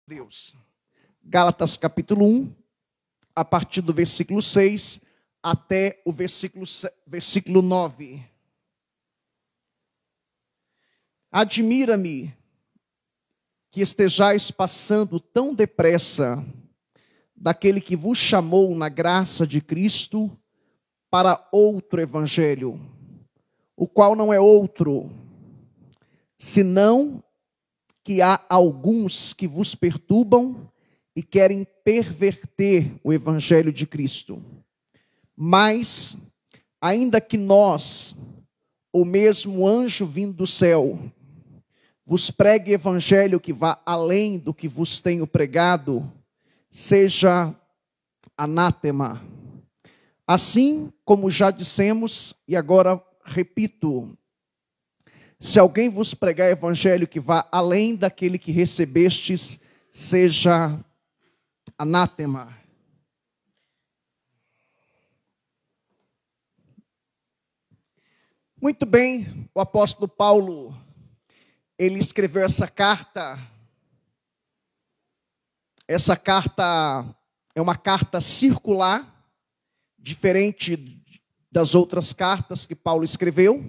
Deus. Gálatas capítulo 1, a partir do versículo 6 até o versículo 9. Admira-me que estejais passando tão depressa daquele que vos chamou na graça de Cristo para outro evangelho, o qual não é outro, senão que há alguns que vos perturbam e querem perverter o evangelho de Cristo. Mas, ainda que nós, ou mesmo anjo vindo do céu, vos pregue evangelho que vá além do que vos tenho pregado, seja anátema. Assim como já dissemos, e agora repito, se alguém vos pregar evangelho que vá além daquele que recebestes, seja anátema. Muito bem, o apóstolo Paulo, ele escreveu essa carta. Essa carta é uma carta circular, diferente das outras cartas que Paulo escreveu,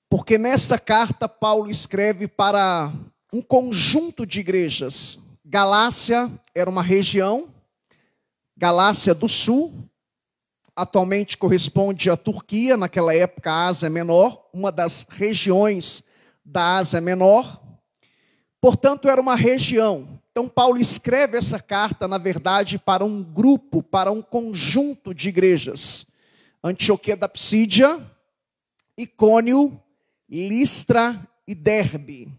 porque nessa carta Paulo escreve para um conjunto de igrejas. Galácia era uma região, Galácia do Sul, atualmente corresponde à Turquia, naquela época a Ásia Menor, uma das regiões da Ásia Menor, portanto era uma região. Então Paulo escreve essa carta, na verdade, para um grupo, para um conjunto de igrejas. Antioquia da Psídia, Icônio, Listra e Derbe.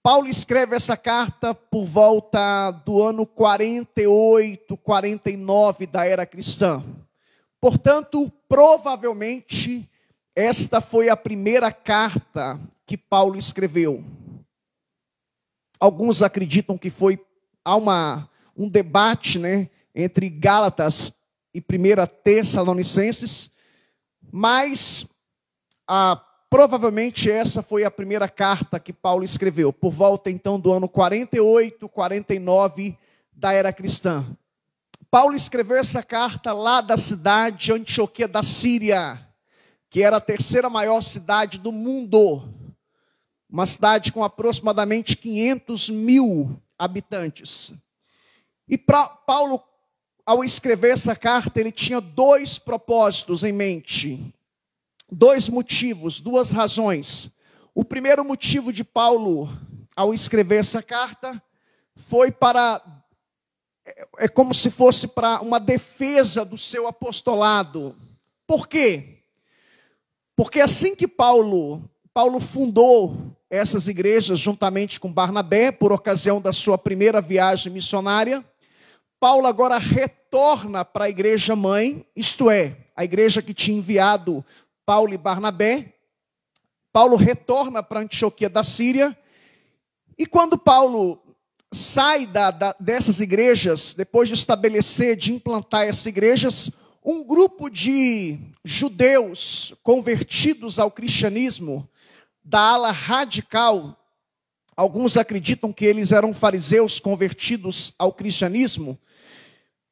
Paulo escreve essa carta por volta do ano 48, 49 da era cristã. Portanto, provavelmente, esta foi a primeira carta que Paulo escreveu. Alguns acreditam que há um debate, entre Gálatas e 1 Tessalonicenses, mas provavelmente essa foi a primeira carta que Paulo escreveu, por volta então do ano 48, 49 da era cristã. Paulo escreveu essa carta lá da cidade de Antioquia da Síria, que era a terceira maior cidade do mundo, uma cidade com aproximadamente 500 mil habitantes. E Paulo, ao escrever essa carta, ele tinha dois propósitos em mente. Dois motivos, duas razões. O primeiro motivo de Paulo, ao escrever essa carta, foi como se fosse para uma defesa do seu apostolado. Por quê? Porque assim que Paulo fundou essas igrejas juntamente com Barnabé, por ocasião da sua primeira viagem missionária, Paulo agora retorna para a igreja mãe, isto é, a igreja que tinha enviado Paulo e Barnabé. Paulo retorna para Antioquia da Síria, e quando Paulo sai dessas igrejas, depois de estabelecer, de implantar essas igrejas, um grupo de judeus convertidos ao cristianismo, da ala radical, alguns acreditam que eles eram fariseus convertidos ao cristianismo,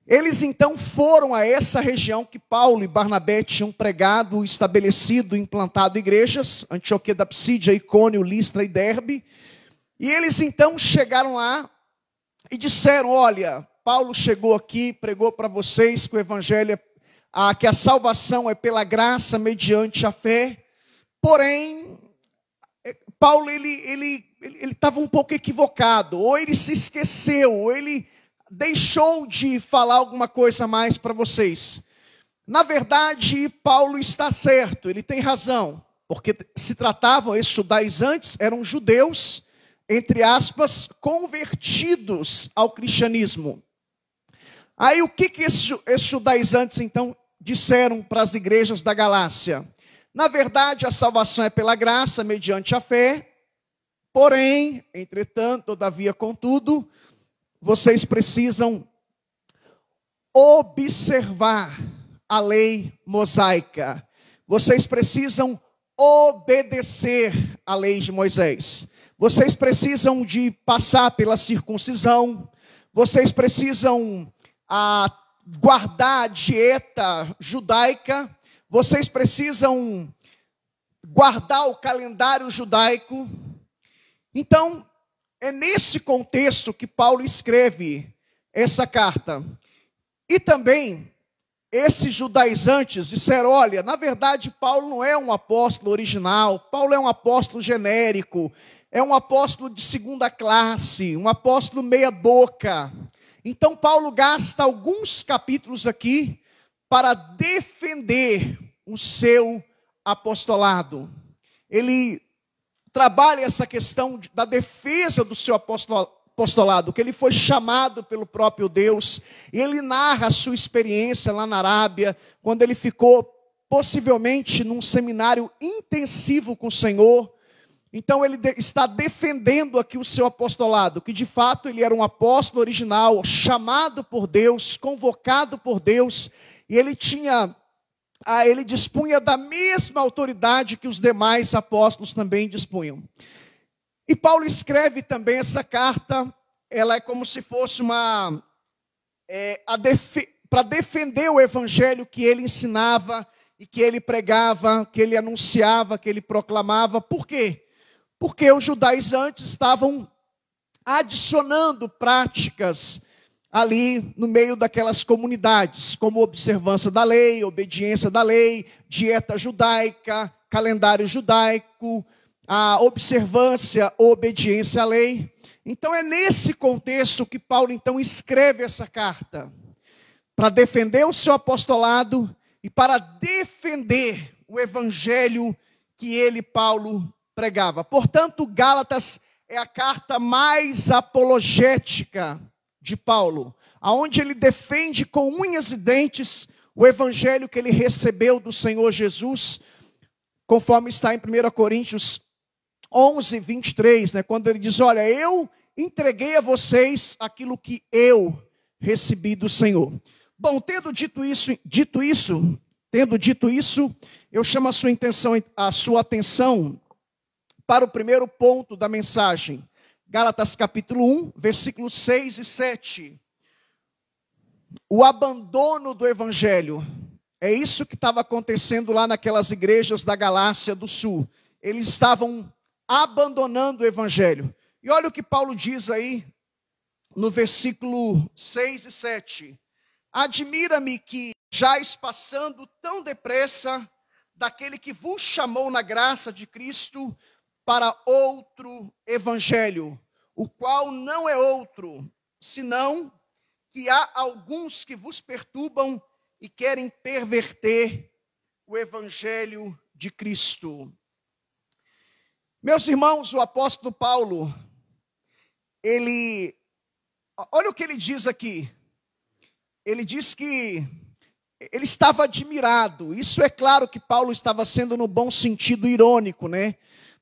eles então foram a essa região que Paulo e Barnabé tinham pregado, estabelecido, implantado igrejas, Antioquia da Psídia, Icônio, Listra e Derbe, e eles então chegaram lá e disseram: olha, Paulo chegou aqui, pregou para vocês que o evangelho que a salvação é pela graça mediante a fé, porém, Paulo ele estava um pouco equivocado, ou ele se esqueceu, ou ele deixou de falar alguma coisa a mais para vocês. Na verdade, Paulo está certo, ele tem razão, porque se tratavam, esses judaizantes eram judeus, entre aspas, convertidos ao cristianismo. Aí o que esses judaizantes então disseram para as igrejas da Galácia? Na verdade, a salvação é pela graça, mediante a fé, porém, entretanto, todavia, contudo, vocês precisam observar a lei mosaica. Vocês precisam obedecer à lei de Moisés. vocês precisam de passar pela circuncisão, vocês precisam guardar a dieta judaica, vocês precisam guardar o calendário judaico. Então, é nesse contexto que Paulo escreve essa carta. E também, esses judaizantes disseram, olha, na verdade, Paulo não é um apóstolo original, Paulo é um apóstolo genérico, é um apóstolo de segunda classe, um apóstolo meia boca. Então, Paulo gasta alguns capítulos aqui para defender o seu apostolado. Ele trabalha essa questão da defesa do seu apostolado, que ele foi chamado pelo próprio Deus, e ele narra a sua experiência lá na Arábia, quando ele ficou possivelmente num seminário intensivo com o Senhor. Então ele está defendendo aqui o seu apostolado, que de fato ele era um apóstolo original, chamado por Deus, convocado por Deus, e ele dispunha da mesma autoridade que os demais apóstolos também dispunham. E Paulo escreve também essa carta, ela é como se fosse para defender o evangelho que ele ensinava e que ele pregava, que ele anunciava, que ele proclamava. Por quê? Porque os judaizantes estavam adicionando práticas ali no meio daquelas comunidades, como observância da lei, obediência da lei, dieta judaica, calendário judaico, a observância, obediência à lei. Então é nesse contexto que Paulo então escreve essa carta, para defender o seu apostolado e para defender o evangelho que ele, Paulo, pregava. Portanto, Gálatas é a carta mais apologética de Paulo, aonde ele defende com unhas e dentes o evangelho que ele recebeu do Senhor Jesus, conforme está em 1 Coríntios 11, 23, quando ele diz, olha, eu entreguei a vocês aquilo que eu recebi do Senhor. Bom, tendo dito isso, eu chamo a sua atenção para o primeiro ponto da mensagem. Gálatas capítulo 1, versículos 6 e 7. O abandono do evangelho. É isso que estava acontecendo lá naquelas igrejas da Galácia do Sul. Eles estavam abandonando o evangelho. E olha o que Paulo diz aí no versículo 6 e 7. Admira-me que jáis passando tão depressa daquele que vos chamou na graça de Cristo para outro evangelho, o qual não é outro, senão que há alguns que vos perturbam e querem perverter o evangelho de Cristo. Meus irmãos, o apóstolo Paulo, olha o que ele diz aqui. Ele diz que ele estava admirado. Isso é claro que Paulo estava sendo no bom sentido irônico,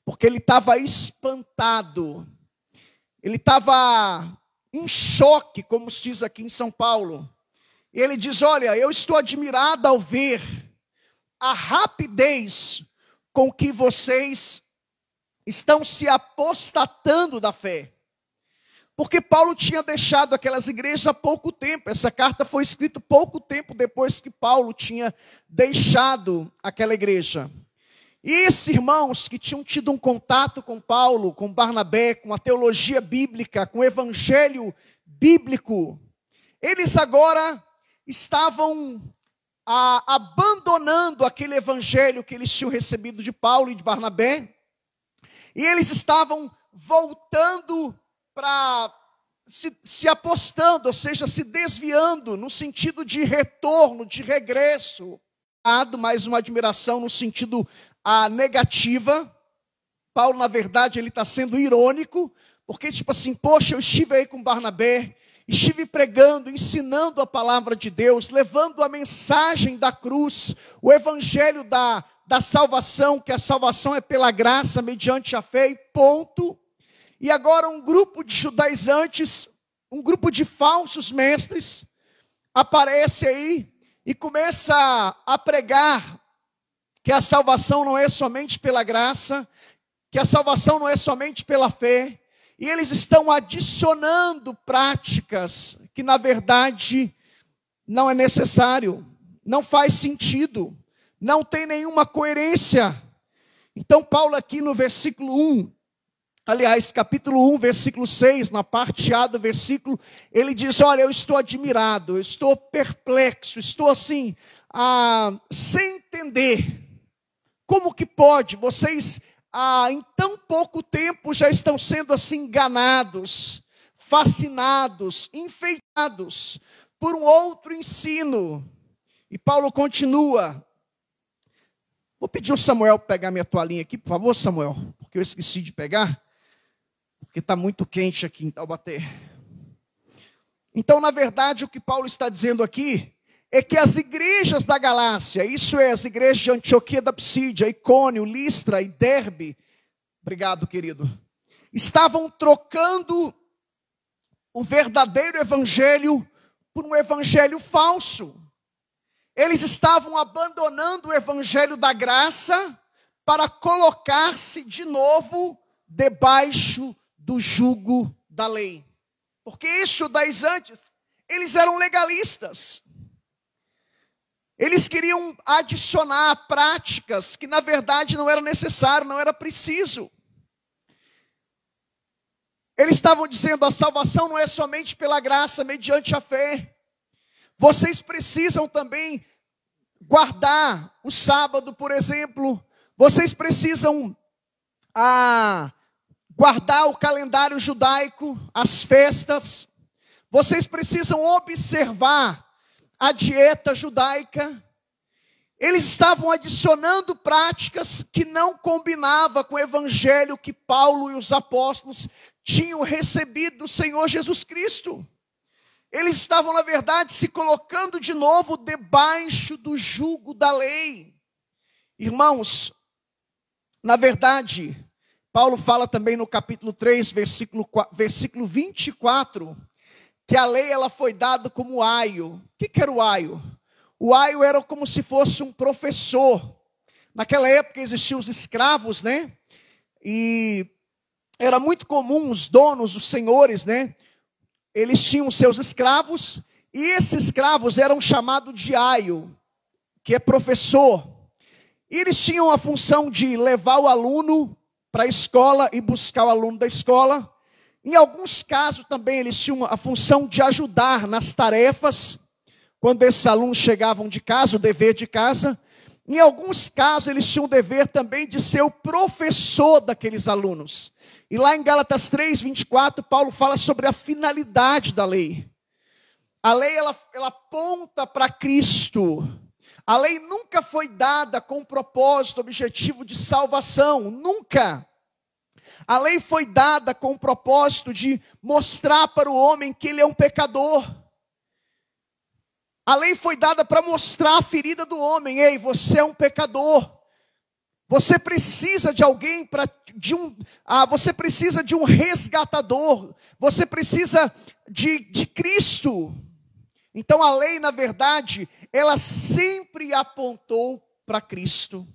porque ele estava espantado. Ele estava em choque, como se diz aqui em São Paulo. E ele diz, olha, eu estou admirado ao ver a rapidez com que vocês estão se apostatando da fé. Porque Paulo tinha deixado aquelas igrejas há pouco tempo. Essa carta foi escrita pouco tempo depois que Paulo tinha deixado aquela igreja. E esses irmãos que tinham tido um contato com Paulo, com Barnabé, com a teologia bíblica, com o evangelho bíblico, eles agora estavam abandonando aquele evangelho que eles tinham recebido de Paulo e de Barnabé, e eles estavam voltando para se apostando, ou seja, se desviando no sentido de retorno, de regresso. Mais uma admiração no sentido negativa. Paulo, na verdade, ele está sendo irônico, porque tipo assim, poxa, eu estive aí com Barnabé, estive pregando, ensinando a palavra de Deus, levando a mensagem da cruz, o evangelho da salvação, que a salvação é pela graça, mediante a fé, e ponto. E agora um grupo de judaizantes, um grupo de falsos mestres, aparece aí e começa a pregar que a salvação não é somente pela graça, que a salvação não é somente pela fé, e eles estão adicionando práticas que na verdade não é necessário, não faz sentido, não tem nenhuma coerência. Então Paulo aqui no versículo 1, aliás, capítulo 1, versículo 6, na parte A do versículo, ele diz: olha, eu estou admirado, eu estou perplexo, estou assim, sem entender. Como que pode? Vocês, em tão pouco tempo, já estão sendo assim enganados, fascinados, enfeitados por um outro ensino. E Paulo continua. Vou pedir ao Samuel pegar minha toalhinha aqui, por favor, Samuel, porque eu esqueci de pegar, porque está muito quente aqui em Taubaté. Então, na verdade, o que Paulo está dizendo aqui é que as igrejas da Galácia, isso é, as igrejas de Antioquia da Psídia, Icônio, Listra e Derbe, obrigado, querido, estavam trocando o verdadeiro evangelho por um evangelho falso. Eles estavam abandonando o evangelho da graça para colocar-se de novo debaixo do jugo da lei. Porque isso, 10 antes, eles eram legalistas. Eles queriam adicionar práticas que na verdade não era necessário, não era preciso. Eles estavam dizendo: a salvação não é somente pela graça, mediante a fé. Vocês precisam também guardar o sábado, por exemplo. Vocês precisam guardar o calendário judaico, as festas. Vocês precisam observar a dieta judaica. Eles estavam adicionando práticas que não combinavam com o evangelho que Paulo e os apóstolos tinham recebido do Senhor Jesus Cristo. Eles estavam, na verdade, se colocando de novo debaixo do jugo da lei. Irmãos, na verdade, Paulo fala também no capítulo 3, versículo 24, que a lei ela foi dada como aio. O que era o aio? O aio era como se fosse um professor. Naquela época existiam os escravos, né? E era muito comum os donos, os senhores, né? Eles tinham seus escravos, e esses escravos eram chamados de aio, que é professor. E eles tinham a função de levar o aluno para a escola e buscar o aluno da escola. Em alguns casos também eles tinham a função de ajudar nas tarefas, quando esses alunos chegavam de casa, o dever de casa. Em alguns casos eles tinham o dever também de ser o professor daqueles alunos. E lá em Gálatas 3, 24, Paulo fala sobre a finalidade da lei. A lei, ela aponta para Cristo. A lei nunca foi dada com o propósito, objetivo de salvação. Nunca. A lei foi dada com o propósito de mostrar para o homem que ele é um pecador. A lei foi dada para mostrar a ferida do homem. Ei, você é um pecador. Você precisa de alguém, você precisa de um resgatador, você precisa de Cristo. Então a lei, na verdade, ela sempre apontou para Cristo.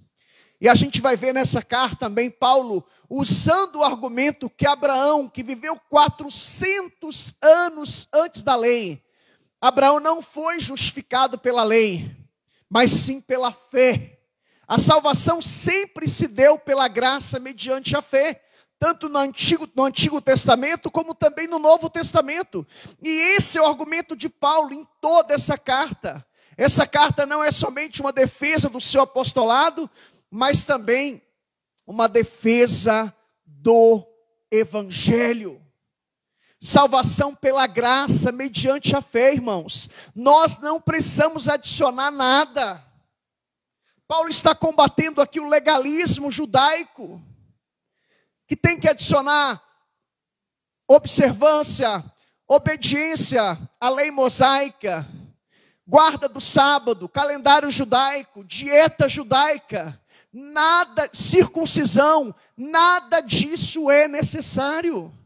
E a gente vai ver nessa carta também Paulo usando o argumento que Abraão, que viveu 400 anos antes da lei, Abraão não foi justificado pela lei, mas sim pela fé. A salvação sempre se deu pela graça mediante a fé, tanto no Antigo Testamento como também no Novo Testamento. E esse é o argumento de Paulo em toda essa carta. Essa carta não é somente uma defesa do seu apostolado, mas também uma defesa do Evangelho. Salvação pela graça mediante a fé, irmãos. Nós não precisamos adicionar nada. Paulo está combatendo aqui o legalismo judaico, que tem que adicionar observância, obediência à lei mosaica, guarda do sábado, calendário judaico, dieta judaica, nada, circuncisão, nada disso é necessário.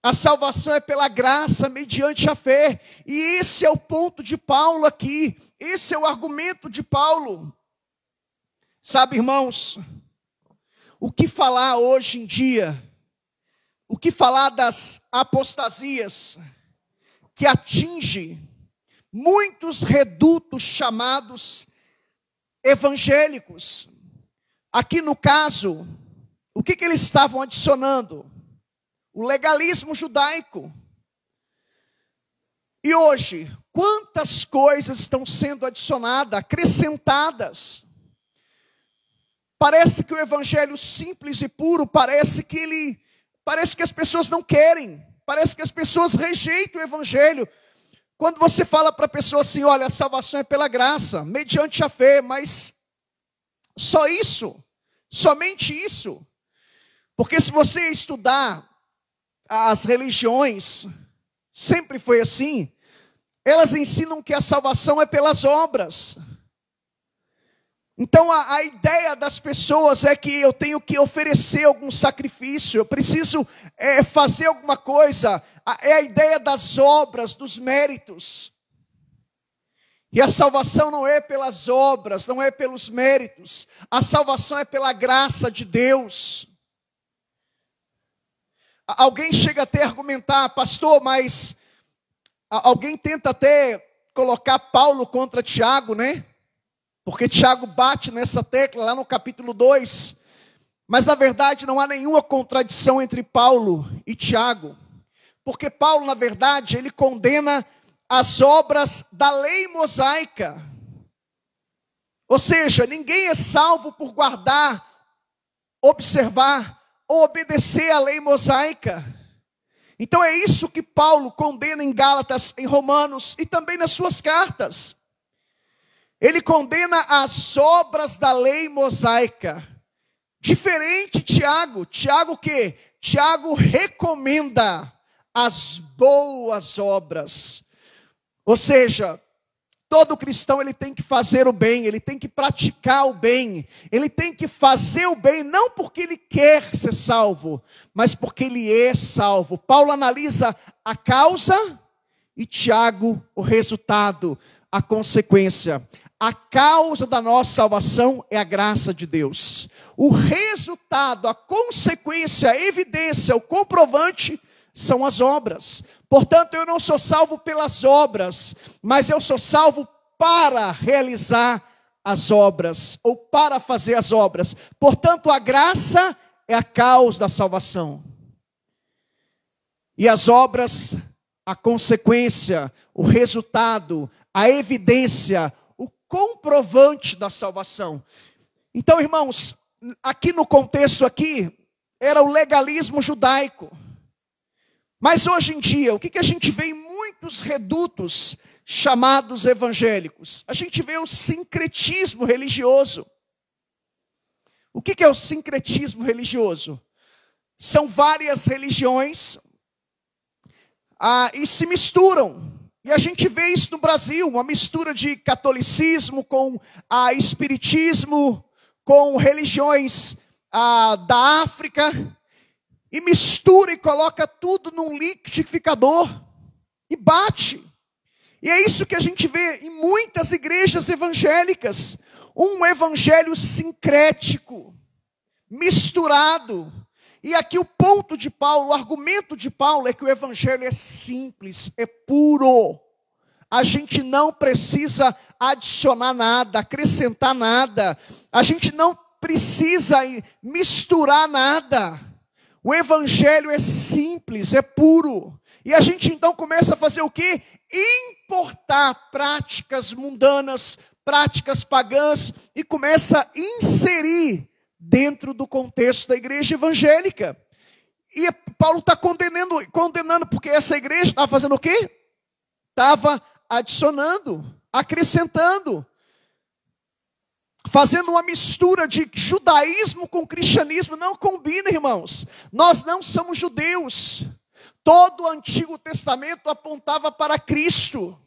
A salvação é pela graça, mediante a fé, e esse é o ponto de Paulo aqui, esse é o argumento de Paulo. Sabe, irmãos, o que falar hoje em dia? O que falar das apostasias que atinge muitos redutos chamados evangélicos? Aqui no caso, o que eles estavam adicionando? O legalismo judaico. E hoje, quantas coisas estão sendo adicionadas, acrescentadas? Parece que o evangelho simples e puro, parece que as pessoas não querem, parece que as pessoas rejeitam o evangelho. Quando você fala para a pessoa assim, olha, a salvação é pela graça, mediante a fé, mas só isso, somente isso. Porque se você estudar as religiões, sempre foi assim, elas ensinam que a salvação é pelas obras. Então a ideia das pessoas é que eu tenho que oferecer algum sacrifício, eu preciso fazer alguma coisa. É a ideia das obras, dos méritos. E a salvação não é pelas obras, não é pelos méritos. A salvação é pela graça de Deus. Alguém chega até a argumentar, pastor, mas alguém tenta até colocar Paulo contra Tiago, né? Porque Tiago bate nessa tecla lá no capítulo 2. Mas na verdade não há nenhuma contradição entre Paulo e Tiago. Porque Paulo, na verdade, ele condena as obras da lei mosaica. Ou seja, ninguém é salvo por guardar, observar ou obedecer à lei mosaica. Então é isso que Paulo condena em Gálatas, em Romanos e também nas suas cartas. Ele condena as obras da lei mosaica. Diferente de Tiago. Tiago o quê? Tiago recomenda as boas obras. Ou seja, todo cristão ele tem que fazer o bem, ele tem que praticar o bem, ele tem que fazer o bem, não porque ele quer ser salvo, mas porque ele é salvo. Paulo analisa a causa e Tiago o resultado, a consequência. A causa da nossa salvação é a graça de Deus. O resultado, a consequência, a evidência, o comprovante são as obras. Portanto, eu não sou salvo pelas obras, mas eu sou salvo para realizar as obras, ou para fazer as obras. Portanto, a graça é a causa da salvação. E as obras, a consequência, o resultado, a evidência, o comprovante da salvação. Então, irmãos, aqui no contexto aqui, era o legalismo judaico. Mas hoje em dia, o que a gente vê em muitos redutos chamados evangélicos? A gente vê o sincretismo religioso. O que é o sincretismo religioso? São várias religiões e se misturam. E a gente vê isso no Brasil, uma mistura de catolicismo com espiritismo, com religiões da África, e mistura e coloca tudo num liquidificador e bate. E é isso que a gente vê em muitas igrejas evangélicas, um evangelho sincrético, misturado. E aqui o ponto de Paulo, o argumento de Paulo é que o evangelho é simples, é puro. A gente não precisa adicionar nada, acrescentar nada. A gente não precisa misturar nada. O evangelho é simples, é puro. E a gente então começa a fazer o quê? Importar práticas mundanas, práticas pagãs, e começa a inserir dentro do contexto da igreja evangélica. E Paulo está condenando, porque essa igreja estava fazendo o quê? Estava adicionando, acrescentando, fazendo uma mistura de judaísmo com cristianismo. Não combina, irmãos. Nós não somos judeus. Todo o Antigo Testamento apontava para Cristo.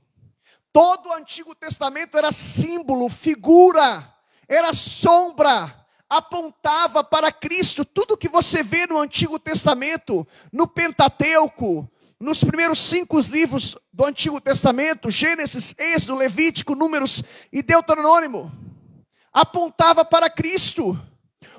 Todo o Antigo Testamento era símbolo, figura, era sombra, apontava para Cristo. Tudo que você vê no Antigo Testamento, no Pentateuco, nos primeiros 5 livros do Antigo Testamento, Gênesis, Êxodo, Levítico, Números e Deuteronômio, apontava para Cristo.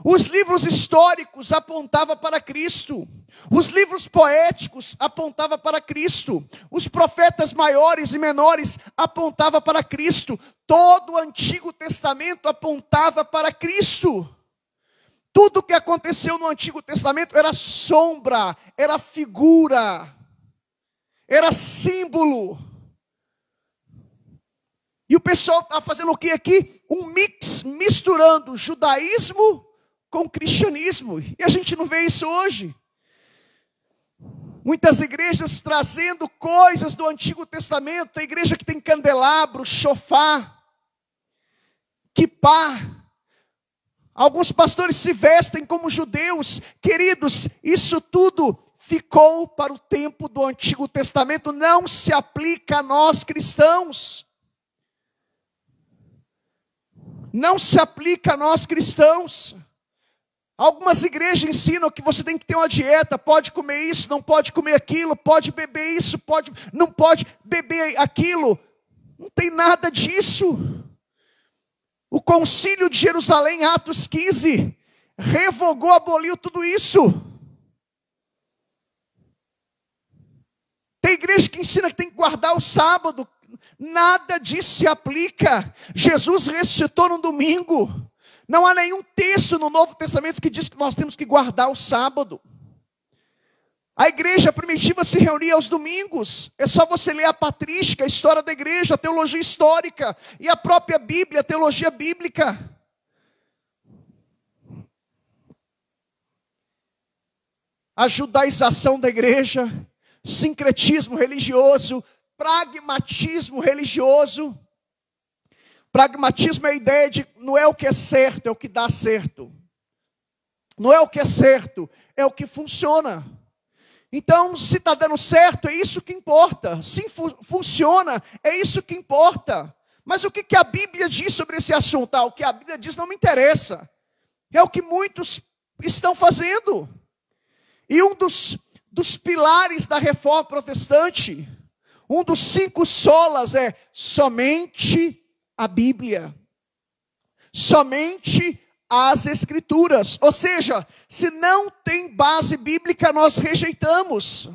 Os livros históricos apontavam para Cristo. Os livros poéticos apontavam para Cristo. Os profetas maiores e menores apontavam para Cristo. Todo o Antigo Testamento apontava para Cristo. Tudo o que aconteceu no Antigo Testamento era sombra, era figura, era símbolo. E o pessoal está fazendo o que aqui? Um mix, misturando judaísmo com cristianismo. E a gente não vê isso hoje. Muitas igrejas trazendo coisas do Antigo Testamento. Tem igreja que tem candelabro, chofar, quipá. Alguns pastores se vestem como judeus. Queridos, isso tudo ficou para o tempo do Antigo Testamento. Não se aplica a nós cristãos. Não se aplica a nós cristãos. Algumas igrejas ensinam que você tem que ter uma dieta, pode comer isso, não pode comer aquilo, pode beber isso, não pode beber aquilo. Não tem nada disso. O Concílio de Jerusalém, Atos 15, revogou, aboliu tudo isso. Tem igreja que ensina que tem que guardar o sábado. Nada disso se aplica. Jesus ressuscitou no domingo. Não há nenhum texto no Novo Testamento que diz que nós temos que guardar o sábado. A igreja primitiva se reunia aos domingos. É só você ler a patrística, a história da igreja, a teologia histórica e a própria Bíblia, a teologia bíblica. A judaização da igreja, sincretismo religioso, pragmatismo religioso. Pragmatismo é a ideia de não é o que é certo, é o que dá certo. Não é o que é certo, é o que funciona. Então, se está dando certo, é isso que importa. Se funciona, é isso que importa. Mas o que a Bíblia diz sobre esse assunto? O que a Bíblia diz não me interessa. É o que muitos estão fazendo. E um dos pilares da reforma protestante, um dos 5 solas é somente a Bíblia, somente as Escrituras. Ou seja, se não tem base bíblica, nós rejeitamos.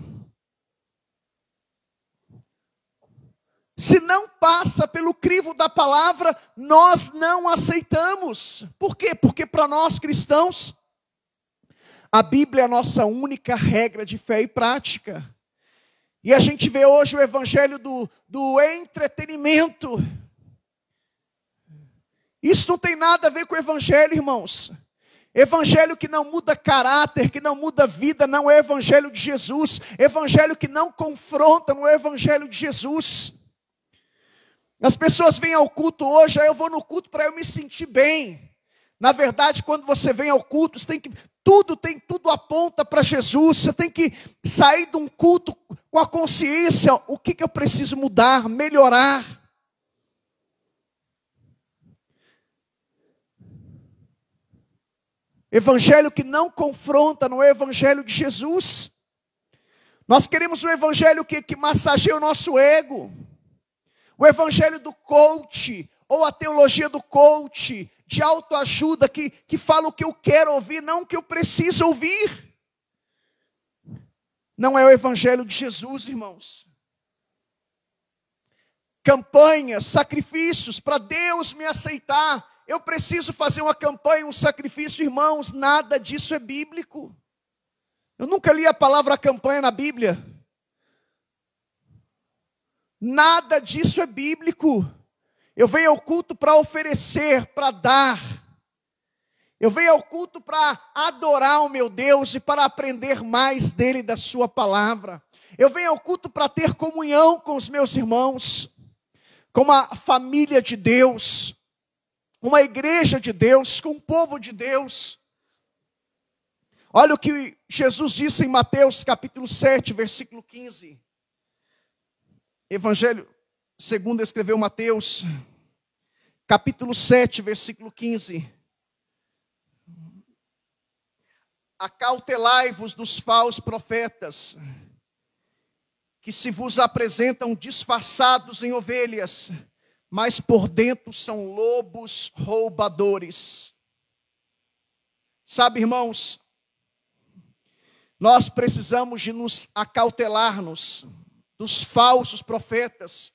Se não passa pelo crivo da palavra, nós não aceitamos. Por quê? Porque para nós cristãos, a Bíblia é a nossa única regra de fé e prática. E a gente vê hoje o evangelho do entretenimento. Isso não tem nada a ver com o evangelho, irmãos. Evangelho que não muda caráter, que não muda vida, não é evangelho de Jesus. Evangelho que não confronta, não é evangelho de Jesus. As pessoas vêm ao culto hoje, eu vou no culto para eu me sentir bem. Na verdade, quando você vem ao culto, você tudo aponta para Jesus. Você tem que sair de um culto com a consciência, o que eu preciso mudar, melhorar. Evangelho que não confronta, não é evangelho de Jesus. Nós queremos um evangelho que massageia o nosso ego. O evangelho do coach, ou a teologia do coach, de autoajuda, que fala o que eu quero ouvir, não o que eu preciso ouvir. Não é o evangelho de Jesus, irmãos. Campanhas, sacrifícios, para Deus me aceitar. Eu preciso fazer uma campanha, um sacrifício, irmãos, nada disso é bíblico. Eu nunca li a palavra campanha na Bíblia. Nada disso é bíblico. Eu venho ao culto para oferecer, para dar. Eu venho ao culto para adorar o meu Deus e para aprender mais dele e da sua palavra. Eu venho ao culto para ter comunhão com os meus irmãos, com uma família de Deus, uma igreja de Deus, com um povo de Deus. Olha o que Jesus disse em Mateus capítulo 7, versículo 15. Evangelho segundo escreveu Mateus, capítulo 7, versículo 15. Acautelai-vos dos falsos profetas, que se vos apresentam disfarçados em ovelhas, mas por dentro são lobos roubadores. Sabe, irmãos, nós precisamos de nos acautelarmos dos falsos profetas,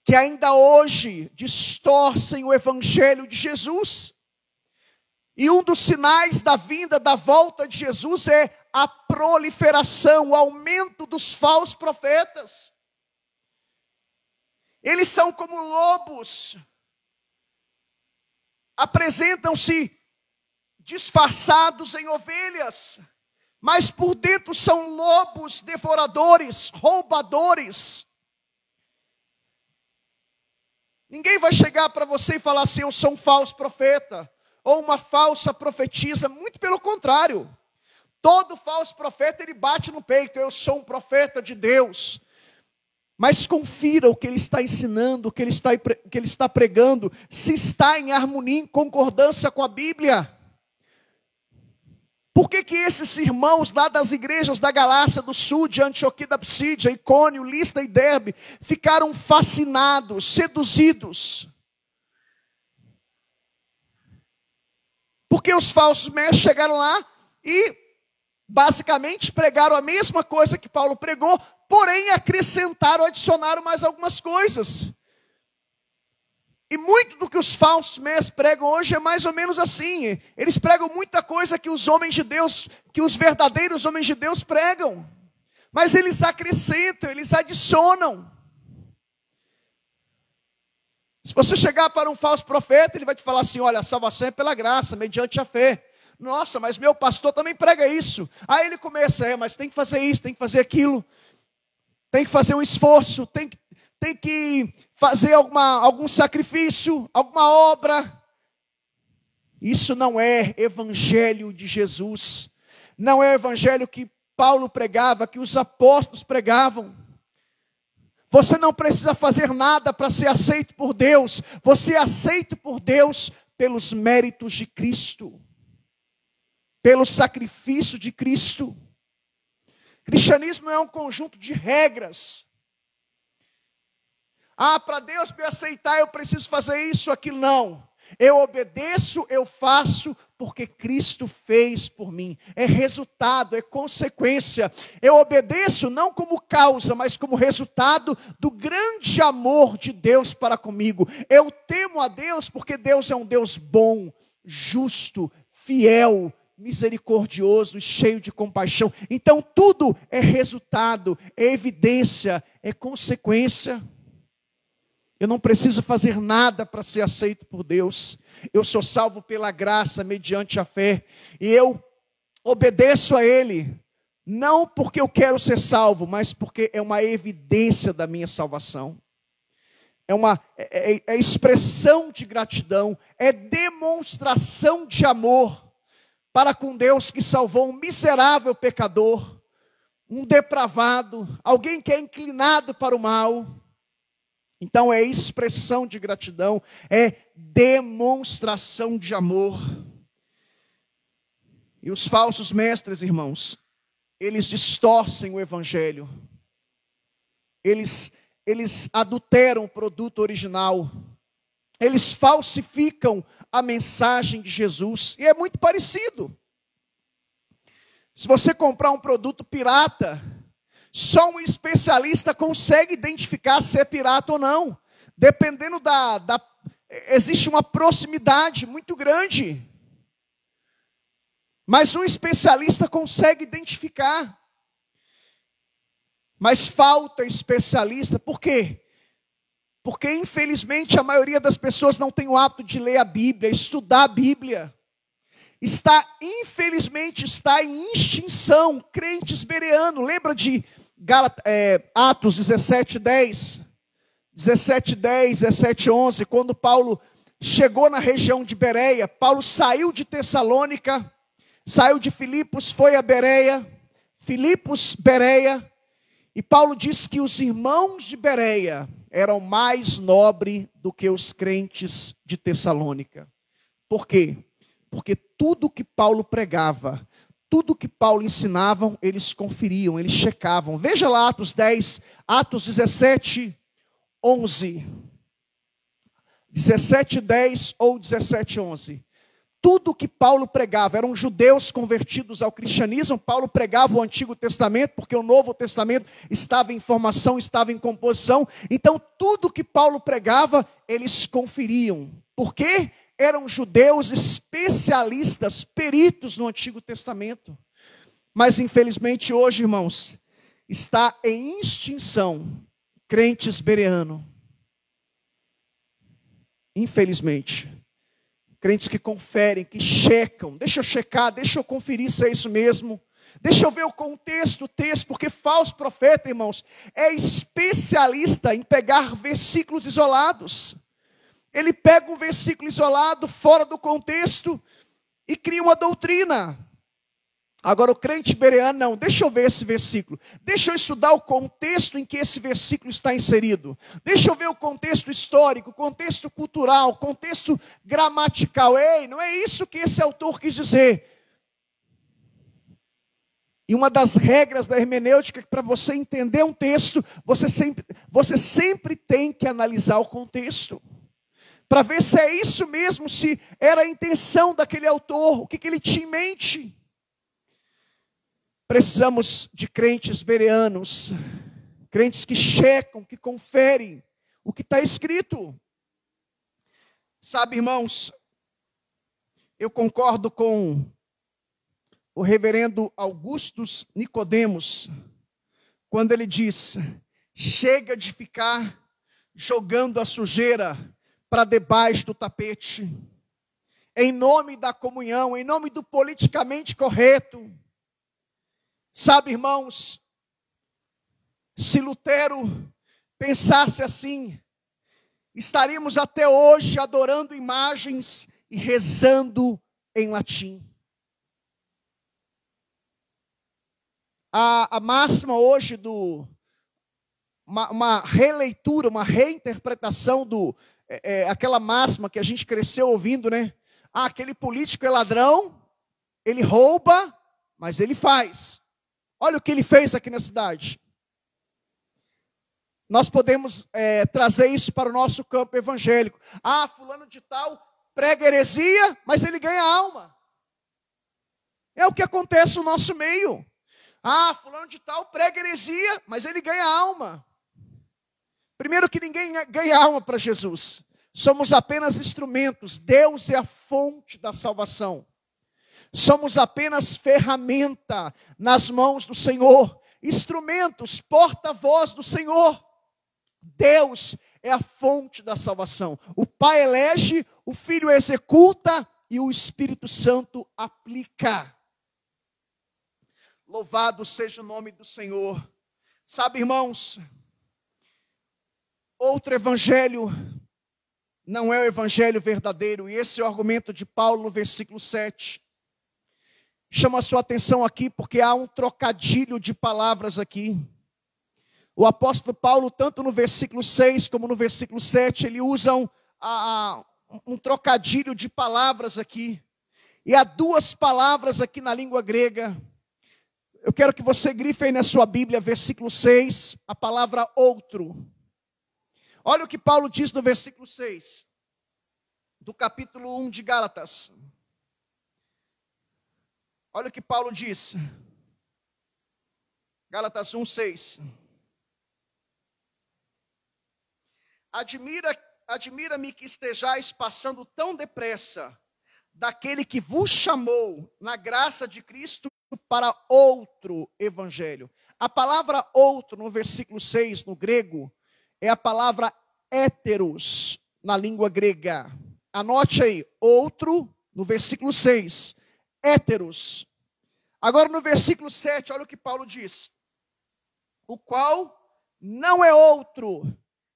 que ainda hoje distorcem o evangelho de Jesus. E um dos sinais da vinda, da volta de Jesus é a proliferação, o aumento dos falsos profetas. Eles são como lobos, apresentam-se disfarçados em ovelhas, mas por dentro são lobos devoradores, roubadores. Ninguém vai chegar para você e falar assim: eu sou um falso profeta, ou uma falsa profetisa. Muito pelo contrário. Todo falso profeta, ele bate no peito: eu sou um profeta de Deus. Mas confira o que ele está ensinando, o que ele está pregando, se está em harmonia, em concordância com a Bíblia. Por que esses irmãos lá das igrejas da Galácia do Sul, de Antioquia da Psídia, Icônio, Listra e Derbe, ficaram fascinados, seduzidos? Porque os falsos mestres chegaram lá e basicamente pregaram a mesma coisa que Paulo pregou, porém acrescentaram, adicionaram mais algumas coisas. E muito do que os falsos mestres pregam hoje é mais ou menos assim. Eles pregam muita coisa que os homens de Deus, que os verdadeiros homens de Deus pregam. Mas eles acrescentam, eles adicionam. Se você chegar para um falso profeta, ele vai te falar assim: olha, a salvação é pela graça, mediante a fé. Nossa, mas meu pastor também prega isso. Aí ele começa: mas tem que fazer isso, tem que fazer aquilo. Tem que fazer um esforço, tem que fazer algum sacrifício, alguma obra. Isso não é evangelho de Jesus. Não é o evangelho que Paulo pregava, que os apóstolos pregavam. Você não precisa fazer nada para ser aceito por Deus. Você é aceito por Deus pelos méritos de Cristo, pelo sacrifício de Cristo. Cristianismo é um conjunto de regras. Para Deus me aceitar eu preciso fazer isso, aquilo. Não. Eu obedeço, eu faço porque Cristo fez por mim. É resultado, é consequência. Eu obedeço não como causa, mas como resultado do grande amor de Deus para comigo. Eu temo a Deus porque Deus é um Deus bom, justo, fiel, misericordioso e cheio de compaixão. Então tudo é resultado, é evidência, é consequência. Eu não preciso fazer nada para ser aceito por Deus. Eu sou salvo pela graça, mediante a fé. E eu obedeço a Ele, não porque eu quero ser salvo, mas porque é uma evidência da minha salvação. É expressão de gratidão, é demonstração de amor para com Deus que salvou um miserável pecador, um depravado, alguém que é inclinado para o mal. Então é expressão de gratidão, é demonstração de amor. E os falsos mestres, irmãos, eles distorcem o evangelho. Eles adulteram o produto original. Eles falsificam a mensagem de Jesus. E é muito parecido. Se você comprar um produto pirata, só um especialista consegue identificar se é pirata ou não. Dependendo existe uma proximidade muito grande. Mas um especialista consegue identificar. Mas falta especialista. Por quê? Porque infelizmente a maioria das pessoas não tem o hábito de ler a Bíblia, estudar a Bíblia. Infelizmente está em extinção, crentes bereanos. Lembra de Atos 17:10, 17:11, quando Paulo chegou na região de Bereia. Paulo saiu de Tessalônica, saiu de Filipos, foi a Bereia, Filipos, Bereia, e Paulo disse que os irmãos de Bereia eram mais nobres do que os crentes de Tessalônica. Por quê? Porque tudo que Paulo pregava, tudo que Paulo ensinava, eles conferiam, eles checavam. Veja lá Atos 17:11. 17:10 ou 17:11. tudo que Paulo pregava, eram judeus convertidos ao cristianismo. Paulo pregava o Antigo Testamento, porque o Novo Testamento estava em formação, estava em composição. Então, tudo que Paulo pregava, eles conferiam. Por quê? Eram judeus especialistas, peritos no Antigo Testamento. Mas, infelizmente, hoje, irmãos, está em extinção crentes bereanos. Infelizmente. Crentes que conferem, que checam. Deixa eu checar, deixa eu conferir se é isso mesmo. Deixa eu ver o contexto, o texto, porque falso profeta, irmãos, é especialista em pegar versículos isolados. Ele pega um versículo isolado, fora do contexto, e cria uma doutrina. Agora o crente bereano, não, deixa eu ver esse versículo. Deixa eu estudar o contexto em que esse versículo está inserido. Deixa eu ver o contexto histórico, o contexto cultural, o contexto gramatical. Ei, não é isso que esse autor quis dizer. E uma das regras da hermenêutica é que para você entender um texto, você sempre tem que analisar o contexto. Para ver se é isso mesmo, se era a intenção daquele autor, o que ele tinha em mente. Precisamos de crentes bereanos, crentes que checam, que conferem o que está escrito. Sabe, irmãos, eu concordo com o reverendo Augustus Nicodemos, quando ele diz: chega de ficar jogando a sujeira para debaixo do tapete, em nome da comunhão, em nome do politicamente correto. Sabe, irmãos, se Lutero pensasse assim, estaríamos até hoje adorando imagens e rezando em latim. A máxima hoje uma releitura, uma reinterpretação aquela máxima que a gente cresceu ouvindo, né? Ah, aquele político é ladrão, ele rouba, mas ele faz. Olha o que ele fez aqui na cidade. Nós podemos trazer isso para o nosso campo evangélico. Ah, fulano de tal prega heresia, mas ele ganha alma. É o que acontece no nosso meio. Ah, fulano de tal prega heresia, mas ele ganha alma. Primeiro que ninguém ganha alma para Jesus. Somos apenas instrumentos. Deus é a fonte da salvação. Somos apenas ferramenta nas mãos do Senhor. Instrumentos, porta-voz do Senhor. Deus é a fonte da salvação. O Pai elege, o Filho executa e o Espírito Santo aplica. Louvado seja o nome do Senhor. Sabe, irmãos, outro evangelho não é o evangelho verdadeiro. E esse é o argumento de Paulo no versículo 7. Chama a sua atenção aqui porque há um trocadilho de palavras aqui. O apóstolo Paulo, tanto no versículo 6 como no versículo 7, ele usa um trocadilho de palavras aqui. E há duas palavras aqui na língua grega. Eu quero que você grife aí na sua Bíblia, versículo 6, a palavra outro. Olha o que Paulo diz no versículo 6, do capítulo 1 de Gálatas. Olha o que Paulo diz. Gálatas 1, 6. Admira-me que estejais passando tão depressa daquele que vos chamou na graça de Cristo para outro evangelho. A palavra outro no versículo 6 no grego é a palavra héteros na língua grega. Anote aí, outro no versículo 6, héteros. Agora no versículo 7, olha o que Paulo diz. O qual não é outro,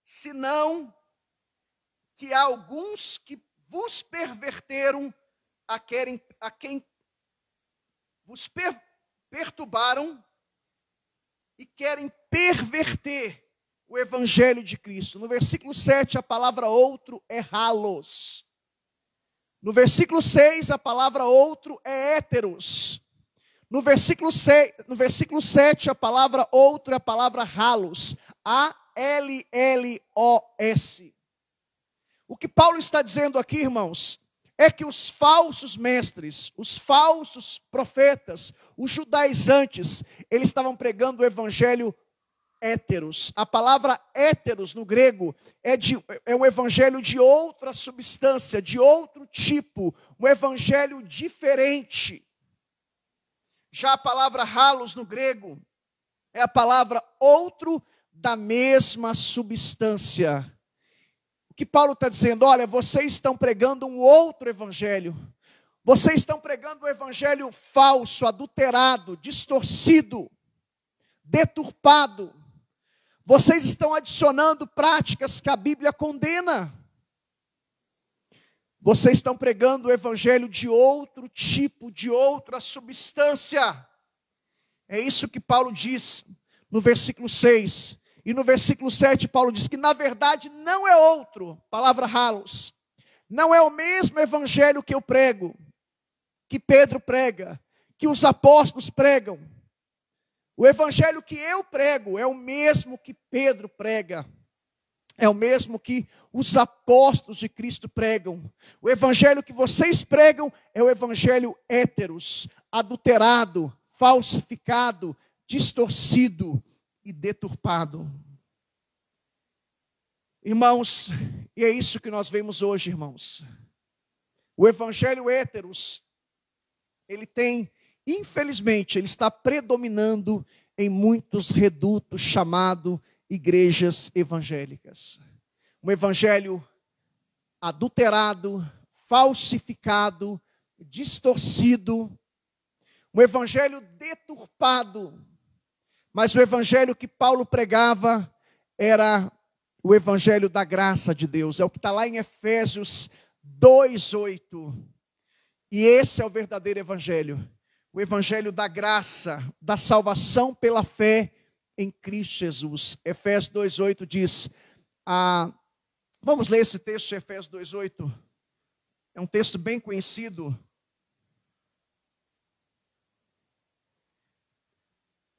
senão que há alguns que vos perverteram, a quem vos perturbaram e querem perverter o evangelho de Cristo. No versículo 7, a palavra outro é halos. No versículo 6, a palavra outro é héteros. No versículo 7, a palavra outro é a palavra halos. A-L-L-O-S. O que Paulo está dizendo aqui, irmãos, é que os falsos mestres, os falsos profetas, os judaizantes, eles estavam pregando o evangelho héteros. A palavra héteros no grego é um evangelho de outra substância, de outro tipo, um evangelho diferente. Já a palavra halos no grego é a palavra outro da mesma substância. O que Paulo está dizendo? Olha, vocês estão pregando um outro evangelho. Vocês estão pregando um evangelho falso, adulterado, distorcido, deturpado. Vocês estão adicionando práticas que a Bíblia condena. Vocês estão pregando o evangelho de outro tipo, de outra substância. É isso que Paulo diz no versículo 6. E no versículo 7, Paulo diz que na verdade não é outro, palavra halos. Não é o mesmo evangelho que eu prego, que Pedro prega, que os apóstolos pregam. O evangelho que eu prego é o mesmo que Pedro prega. É o mesmo que os apóstolos de Cristo pregam. O evangelho que vocês pregam é o evangelho héteros, adulterado, falsificado, distorcido e deturpado. Irmãos, e é isso que nós vemos hoje, irmãos. O evangelho héteros, infelizmente, ele está predominando em muitos redutos chamados igrejas evangélicas. Um evangelho adulterado, falsificado, distorcido, um evangelho deturpado. Mas o evangelho que Paulo pregava era o evangelho da graça de Deus. É o que está lá em Efésios 2:8. E esse é o verdadeiro evangelho. O evangelho da graça, da salvação pela fé em Cristo Jesus. Efésios 2:8 diz, vamos ler esse texto de Efésios 2:8. É um texto bem conhecido.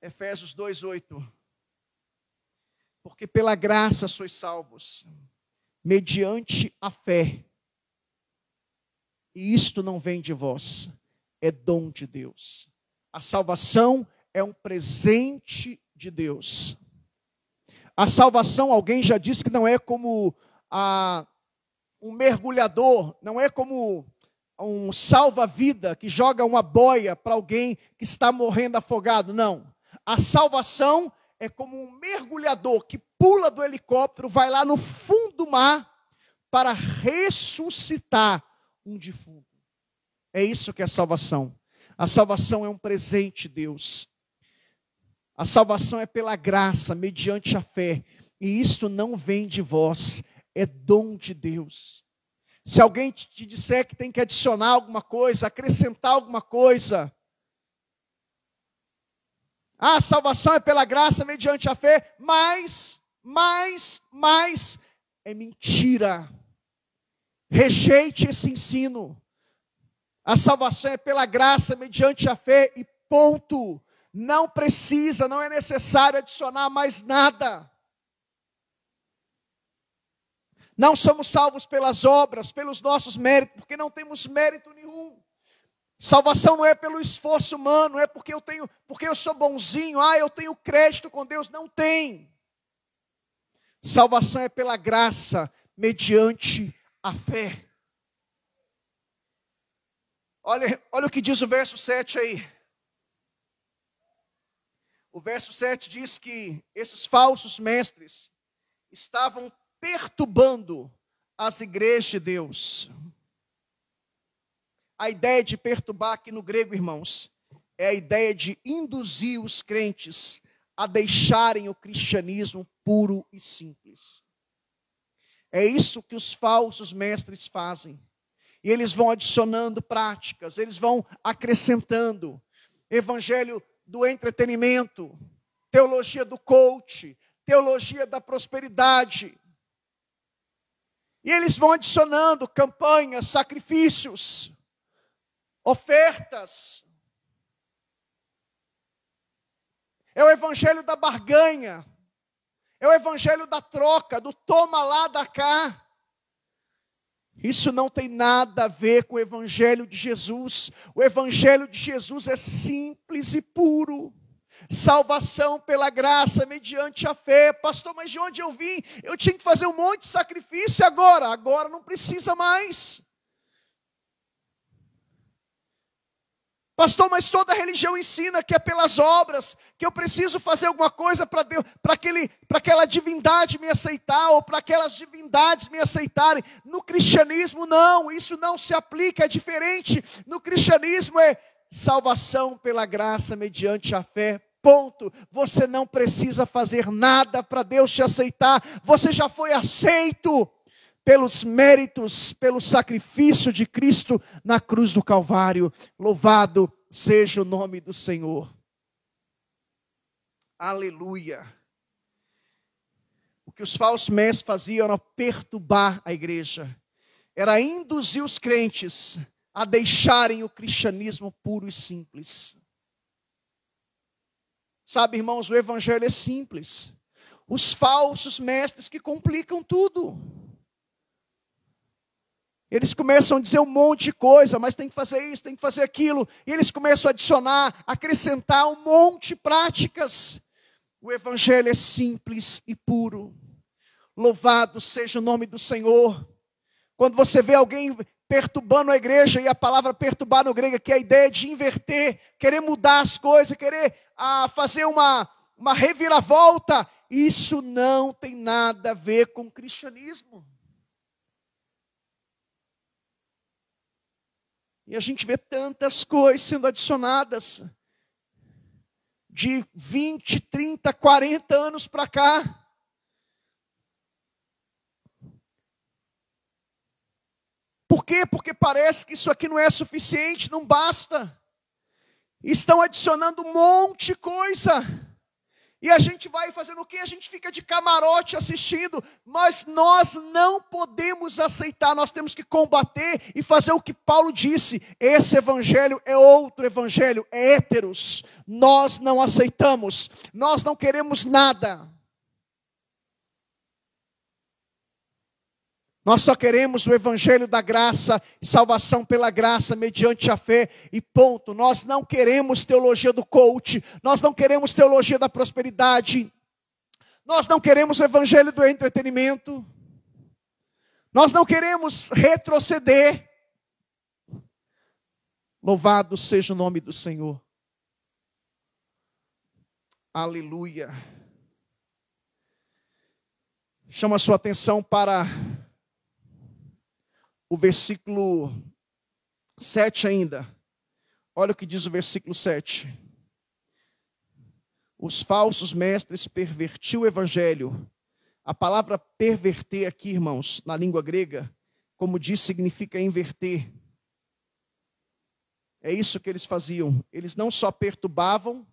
Efésios 2:8. Porque pela graça sois salvos, mediante a fé. E isto não vem de vós, é dom de Deus. A salvação é um presente de Deus. A salvação, alguém já disse que não é como um mergulhador, não é como um salva-vida que joga uma boia para alguém que está morrendo afogado, não. A salvação é como um mergulhador que pula do helicóptero, vai lá no fundo do mar para ressuscitar um defunto. É isso que é salvação. A salvação é um presente de Deus. A salvação é pela graça, mediante a fé. E isto não vem de vós, é dom de Deus. Se alguém te disser que tem que adicionar alguma coisa, acrescentar alguma coisa, a salvação é pela graça, mediante a fé, mas, é mentira. Rejeite esse ensino. A salvação é pela graça, mediante a fé e ponto. Não precisa, não é necessário adicionar mais nada. Não somos salvos pelas obras, pelos nossos méritos, porque não temos mérito nenhum. Salvação não é pelo esforço humano, não é porque eu sou bonzinho, eu tenho crédito com Deus, não tem. Salvação é pela graça, mediante a fé. Olha o que diz o verso 7 aí. O verso 7 diz que esses falsos mestres estavam perturbando as igrejas de Deus. A ideia de perturbar aqui no grego, irmãos, é a ideia de induzir os crentes a deixarem o cristianismo puro e simples. É isso que os falsos mestres fazem. E eles vão adicionando práticas, eles vão acrescentando evangelho do entretenimento, teologia do coach, teologia da prosperidade. E eles vão adicionando campanhas, sacrifícios, ofertas. É o evangelho da barganha. É o evangelho da troca, do toma lá, dá cá. Isso não tem nada a ver com o Evangelho de Jesus. O Evangelho de Jesus é simples e puro. Salvação pela graça, mediante a fé. Pastor, mas de onde eu vim? Eu tinha que fazer um monte de sacrifício agora. Agora não precisa mais. Pastor, mas toda religião ensina que é pelas obras, que eu preciso fazer alguma coisa para Deus, para aquela divindade me aceitar, ou para aquelas divindades me aceitarem. No cristianismo não, isso não se aplica, é diferente. No cristianismo é salvação pela graça mediante a fé. Ponto. Você não precisa fazer nada para Deus te aceitar. Você já foi aceito pelos méritos, pelo sacrifício de Cristo na cruz do Calvário. Louvado seja o nome do Senhor. Aleluia. O que os falsos mestres faziam era perturbar a igreja. Era induzir os crentes a deixarem o cristianismo puro e simples. Sabe, irmãos, o evangelho é simples. Os falsos mestres que complicam tudo. Eles começam a dizer um monte de coisa, mas tem que fazer isso, tem que fazer aquilo. E eles começam a adicionar, acrescentar um monte de práticas. O evangelho é simples e puro. Louvado seja o nome do Senhor. Quando você vê alguém perturbando a igreja, e a palavra perturbar no grego, que é a ideia de inverter, querer mudar as coisas, querer fazer uma reviravolta, isso não tem nada a ver com o cristianismo. E a gente vê tantas coisas sendo adicionadas, de 20, 30, 40 anos para cá. Por quê? Porque parece que isso aqui não é suficiente, não basta. Estão adicionando um monte de coisa. E a gente vai fazendo o quê? A gente fica de camarote assistindo. Mas nós não podemos aceitar, nós temos que combater e fazer o que Paulo disse. Esse evangelho é outro evangelho, é héteros. Nós não aceitamos, nós não queremos nada. Nós só queremos o evangelho da graça, salvação pela graça, mediante a fé e ponto. Nós não queremos teologia do coach, nós não queremos teologia da prosperidade, nós não queremos o evangelho do entretenimento, nós não queremos retroceder. Louvado seja o nome do Senhor. Aleluia. Chama a sua atenção para o versículo 7 ainda. Olha o que diz o versículo 7. Os falsos mestres pervertiam o evangelho. A palavra perverter aqui, irmãos, na língua grega, como diz, significa inverter. É isso que eles faziam. Eles não só perturbavam,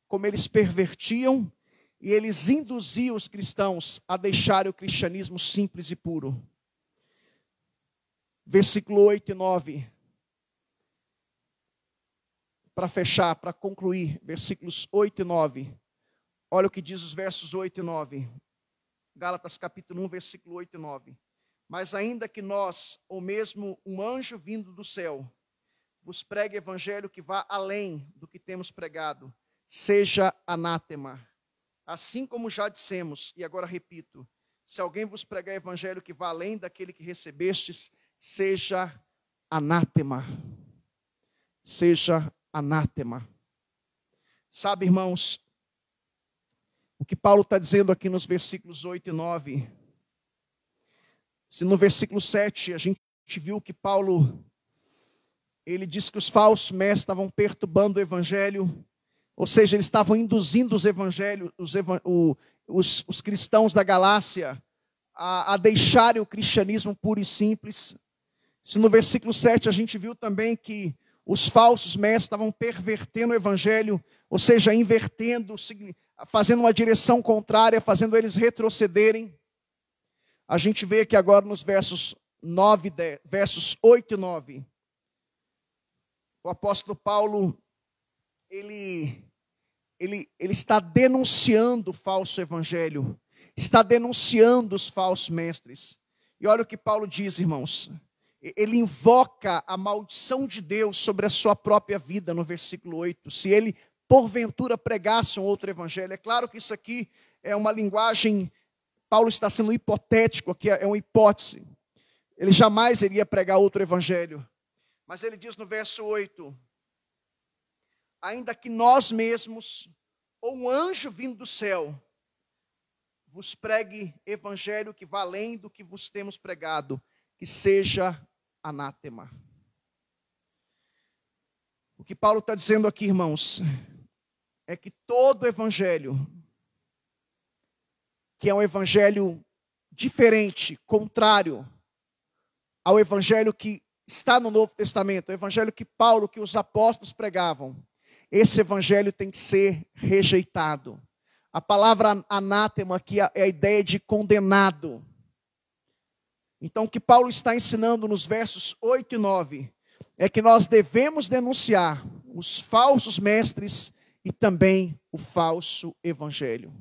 como eles pervertiam e eles induziam os cristãos a deixarem o cristianismo simples e puro. Versículo 8 e 9. Para fechar, para concluir, versículos 8 e 9. Olha o que diz os versos 8 e 9. Gálatas capítulo 1, versículo 8 e 9. Mas ainda que nós, ou mesmo um anjo vindo do céu, vos pregue evangelho que vá além do que temos pregado, seja anátema. Assim como já dissemos, e agora repito, se alguém vos pregar evangelho que vá além daquele que recebestes, seja anátema. Seja anátema. Sabe, irmãos, o que Paulo está dizendo aqui nos versículos 8 e 9, se no versículo 7 a gente viu que Paulo, ele diz que os falsos mestres estavam perturbando o evangelho, ou seja, eles estavam induzindo os evangelhos, os cristãos da Galácia a deixarem o cristianismo puro e simples. Se no versículo 7 a gente viu também que os falsos mestres estavam pervertendo o evangelho, ou seja, invertendo, fazendo uma direção contrária, fazendo eles retrocederem. A gente vê que agora nos versos 8 e 9, o apóstolo Paulo, ele está denunciando o falso evangelho, está denunciando os falsos mestres. E olha o que Paulo diz, irmãos. ele invoca a maldição de Deus sobre a sua própria vida no versículo 8. Se ele, porventura, pregasse um outro evangelho. É claro que isso aqui é uma linguagem, Paulo está sendo hipotético, aqui é uma hipótese. Ele jamais iria pregar outro evangelho. Mas ele diz no verso 8, ainda que nós mesmos, ou um anjo vindo do céu, vos pregue evangelho que vá além do que vos temos pregado, que seja anátema. O que Paulo está dizendo aqui, irmãos, é que todo evangelho, que é um evangelho diferente, contrário ao evangelho que está no Novo Testamento, o evangelho que Paulo, que os apóstolos pregavam, esse evangelho tem que ser rejeitado. A palavra anátema aqui é a ideia de condenado. Então, o que Paulo está ensinando nos versos 8 e 9 é que nós devemos denunciar os falsos mestres e também o falso evangelho.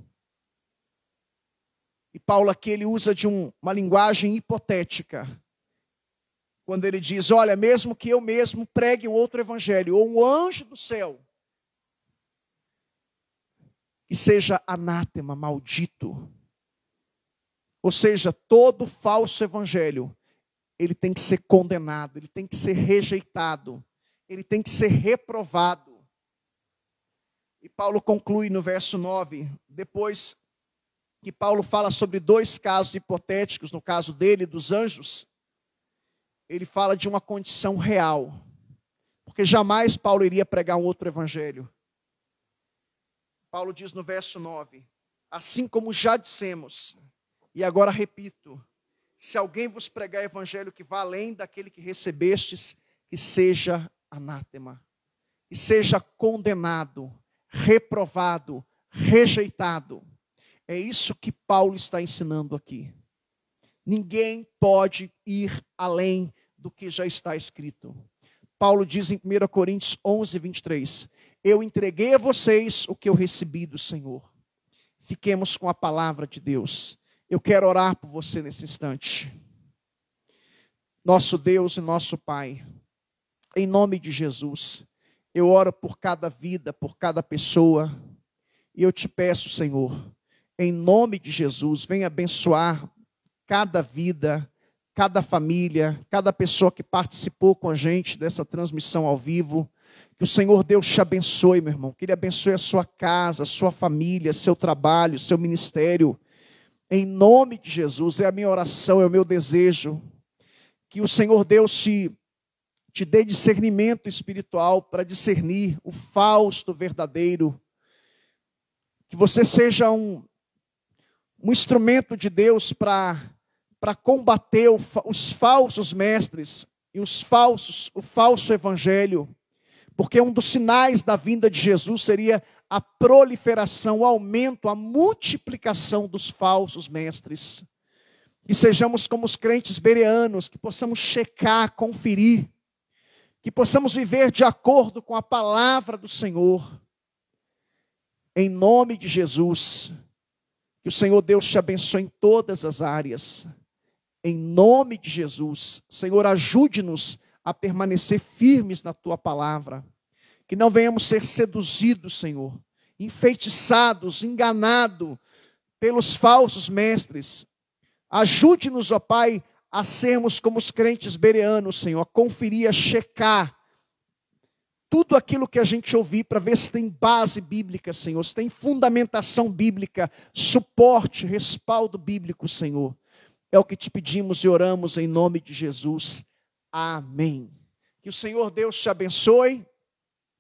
E Paulo aqui ele usa de uma linguagem hipotética, quando ele diz, olha, mesmo que eu mesmo pregue um outro evangelho, ou um anjo do céu, que seja anátema, maldito. Ou seja, todo falso evangelho, ele tem que ser condenado, ele tem que ser rejeitado, ele tem que ser reprovado. E Paulo conclui no verso 9, depois que Paulo fala sobre dois casos hipotéticos, no caso dele e dos anjos, ele fala de uma condição real, porque jamais Paulo iria pregar um outro evangelho. Paulo diz no verso 9, assim como já dissemos, e agora repito, se alguém vos pregar evangelho que vá além daquele que recebestes, que seja anátema, que seja condenado, reprovado, rejeitado. É isso que Paulo está ensinando aqui. Ninguém pode ir além do que já está escrito. Paulo diz em 1 Coríntios 11, 23, eu entreguei a vocês o que eu recebi do Senhor. Fiquemos com a palavra de Deus. Eu quero orar por você nesse instante. Nosso Deus e nosso Pai, em nome de Jesus, eu oro por cada vida, por cada pessoa, e eu te peço, Senhor, em nome de Jesus, venha abençoar cada vida, cada família, cada pessoa que participou com a gente dessa transmissão ao vivo. Que o Senhor Deus te abençoe, meu irmão, que Ele abençoe a sua casa, a sua família, seu trabalho, seu ministério. Em nome de Jesus, é a minha oração, é o meu desejo, que o Senhor Deus te dê discernimento espiritual para discernir o falso do verdadeiro, que você seja um instrumento de Deus para combater os falsos mestres e o falso evangelho, porque um dos sinais da vinda de Jesus seria a proliferação, o aumento, a multiplicação dos falsos mestres. Que sejamos como os crentes bereanos, que possamos checar, conferir, que possamos viver de acordo com a palavra do Senhor. Em nome de Jesus, que o Senhor Deus te abençoe em todas as áreas. Em nome de Jesus, Senhor, ajude-nos a permanecer firmes na Tua palavra. Que não venhamos ser seduzidos, Senhor, enfeitiçados, enganados pelos falsos mestres. Ajude-nos, ó Pai, a sermos como os crentes bereanos, Senhor, a conferir, a checar tudo aquilo que a gente ouvir para ver se tem base bíblica, Senhor, se tem fundamentação bíblica, suporte, respaldo bíblico, Senhor. É o que te pedimos e oramos em nome de Jesus. Amém. Que o Senhor Deus te abençoe.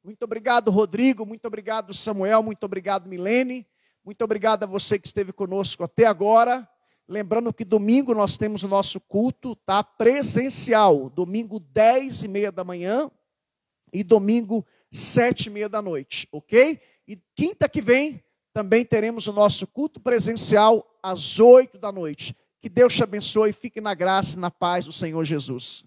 Muito obrigado, Rodrigo. Muito obrigado, Samuel. Muito obrigado, Milene. Muito obrigado a você que esteve conosco até agora. Lembrando que domingo nós temos o nosso culto, tá? Presencial. Domingo 10h30 da manhã e domingo 7h30 da noite, ok? E quinta que vem também teremos o nosso culto presencial às 8 da noite. Que Deus te abençoe e fique na graça e na paz do Senhor Jesus.